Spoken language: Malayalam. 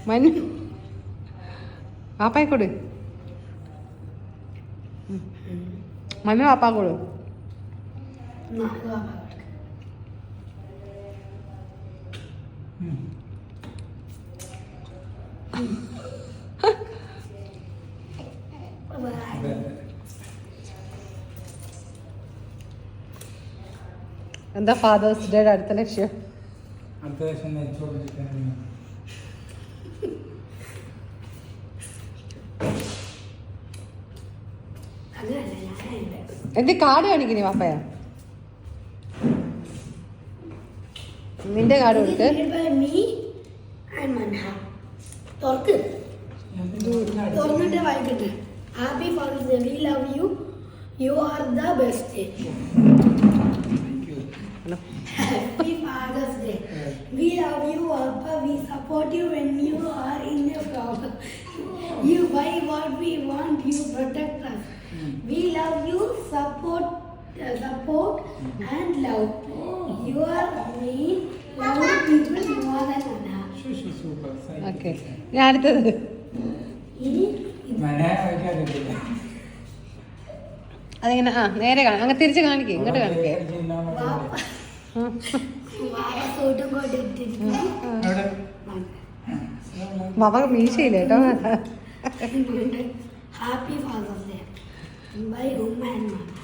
മനു പാപ്പായി കൊടു. മനു പാപ്പാ കൊടു. എന്താ ഫാദേഴ്സ് ഡേയുടെ അടുത്ത ലക്ഷ്യം? എന്റെ കാർഡ് കാണിക്കുന്നേ പാപ്പയ. നിന്റെ കാർഡ് കൊടുക്ക്. Happy Father's Day. We love you. You are the best. Happy Father's Day. We love you, Papa. We support you when you are in a problem. You buy what we want. You protect us. We love you. Support and love. You are mean. Love people more than Anna. Okay. ഞാൻ അടുത്തത്. അതെങ്ങനെ? നേരെ കാണാം. അങ്ങ് തിരിച്ച് കാണിക്കേ, ഇങ്ങോട്ട് കാണിക്കേ. ബാബ മീശയില്ല കേട്ടോ. ഹാപ്പി ഫാദേഴ്സ് ഡേ ബൈ ഉമ്മ ആൻഡ് മമ്മ.